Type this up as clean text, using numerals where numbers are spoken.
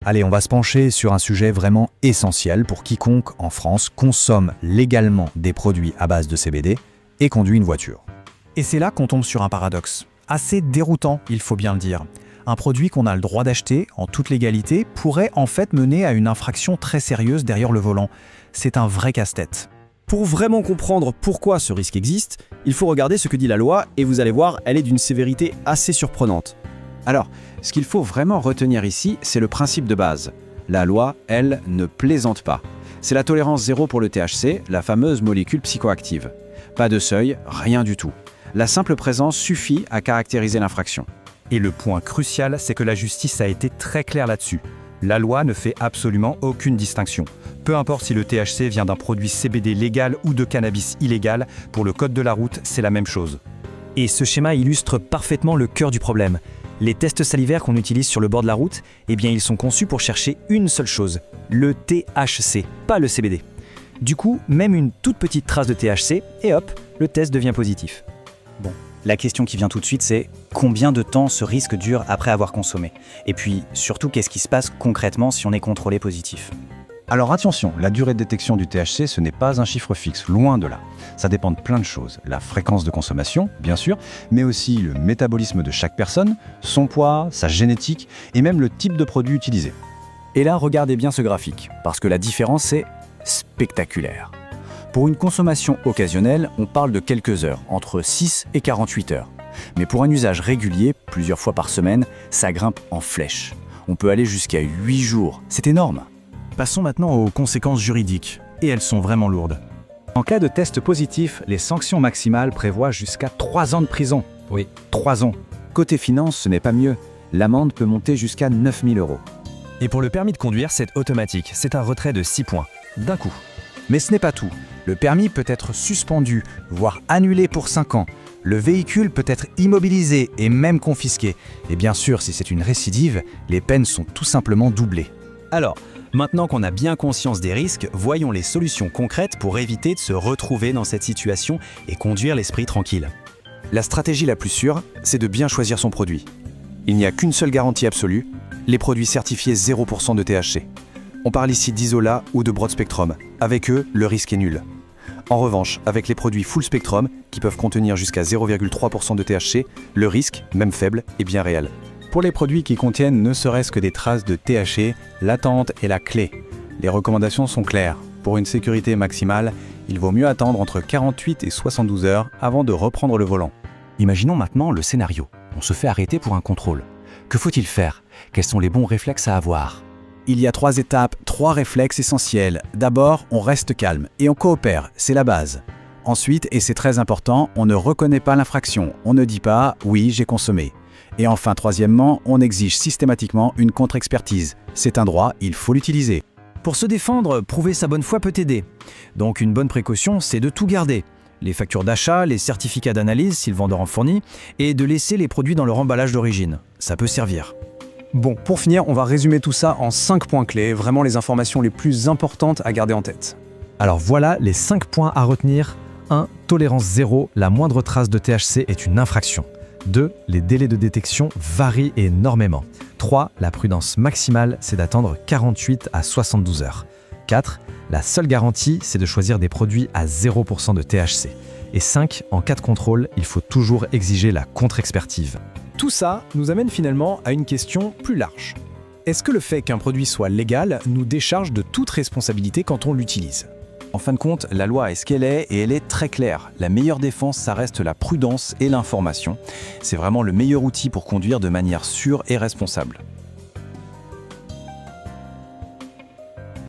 Allez, on va se pencher sur un sujet vraiment essentiel pour quiconque en France consomme légalement des produits à base de CBD et conduit une voiture. Et c'est là qu'on tombe sur un paradoxe. Assez déroutant, il faut bien le dire. Un produit qu'on a le droit d'acheter en toute légalité pourrait en fait mener à une infraction très sérieuse derrière le volant. C'est un vrai casse-tête. Pour vraiment comprendre pourquoi ce risque existe, il faut regarder ce que dit la loi et vous allez voir, elle est d'une sévérité assez surprenante. Alors, ce qu'il faut vraiment retenir ici, c'est le principe de base. La loi, elle, ne plaisante pas. C'est la tolérance zéro pour le THC, la fameuse molécule psychoactive. Pas de seuil, rien du tout. La simple présence suffit à caractériser l'infraction. Et le point crucial, c'est que la justice a été très claire là-dessus. La loi ne fait absolument aucune distinction. Peu importe si le THC vient d'un produit CBD légal ou de cannabis illégal, pour le code de la route, c'est la même chose. Et ce schéma illustre parfaitement le cœur du problème. Les tests salivaires qu'on utilise sur le bord de la route, eh bien ils sont conçus pour chercher une seule chose, le THC, pas le CBD. Du coup, même une toute petite trace de THC, et hop, le test devient positif. Bon, la question qui vient tout de suite, c'est combien de temps ce risque dure après avoir consommé? Et puis, surtout, qu'est-ce qui se passe concrètement si on est contrôlé positif? Alors attention, la durée de détection du THC, ce n'est pas un chiffre fixe, loin de là. Ça dépend de plein de choses. La fréquence de consommation, bien sûr, mais aussi le métabolisme de chaque personne, son poids, sa génétique et même le type de produit utilisé. Et là, regardez bien ce graphique, parce que la différence est spectaculaire. Pour une consommation occasionnelle, on parle de quelques heures, entre 6 et 48 heures. Mais pour un usage régulier, plusieurs fois par semaine, ça grimpe en flèche. On peut aller jusqu'à 8 jours, c'est énorme. Passons maintenant aux conséquences juridiques, et elles sont vraiment lourdes. En cas de test positif, les sanctions maximales prévoient jusqu'à 3 ans de prison. Oui, 3 ans. Côté finance, ce n'est pas mieux. L'amende peut monter jusqu'à 9 000 €. Et pour le permis de conduire, c'est automatique. C'est un retrait de 6 points, d'un coup. Mais ce n'est pas tout. Le permis peut être suspendu, voire annulé pour 5 ans. Le véhicule peut être immobilisé et même confisqué. Et bien sûr, si c'est une récidive, les peines sont tout simplement doublées. Alors, maintenant qu'on a bien conscience des risques, voyons les solutions concrètes pour éviter de se retrouver dans cette situation et conduire l'esprit tranquille. La stratégie la plus sûre, c'est de bien choisir son produit. Il n'y a qu'une seule garantie absolue, les produits certifiés 0% de THC. On parle ici d'Isola ou de Broad Spectrum. Avec eux, le risque est nul. En revanche, avec les produits Full Spectrum, qui peuvent contenir jusqu'à 0,3% de THC, le risque, même faible, est bien réel. Pour les produits qui contiennent ne serait-ce que des traces de THC, l'attente est la clé. Les recommandations sont claires. Pour une sécurité maximale, il vaut mieux attendre entre 48 et 72 heures avant de reprendre le volant. Imaginons maintenant le scénario. On se fait arrêter pour un contrôle. Que faut-il faire? Quels sont les bons réflexes à avoir? Il y a 3 étapes, 3 réflexes essentiels. D'abord, on reste calme et on coopère, c'est la base. Ensuite, et c'est très important, on ne reconnaît pas l'infraction. On ne dit pas « oui, j'ai consommé ». Et enfin, troisièmement, on exige systématiquement une contre-expertise. C'est un droit, il faut l'utiliser. Pour se défendre, prouver sa bonne foi peut aider. Donc une bonne précaution, c'est de tout garder. Les factures d'achat, les certificats d'analyse si le vendeur en fournit, et de laisser les produits dans leur emballage d'origine. Ça peut servir. Bon, pour finir, on va résumer tout ça en 5 points clés, vraiment les informations les plus importantes à garder en tête. Alors voilà les 5 points à retenir. 1. Tolérance zéro, la moindre trace de THC est une infraction. 2. Les délais de détection varient énormément. 3. La prudence maximale, c'est d'attendre 48 à 72 heures. 4. La seule garantie, c'est de choisir des produits à 0% de THC. Et 5. En cas de contrôle, il faut toujours exiger la contre-expertise. Tout ça nous amène finalement à une question plus large. Est-ce que le fait qu'un produit soit légal nous décharge de toute responsabilité quand on l'utilise? En fin de compte, la loi est ce qu'elle est et elle est très claire. La meilleure défense, ça reste la prudence et l'information. C'est vraiment le meilleur outil pour conduire de manière sûre et responsable.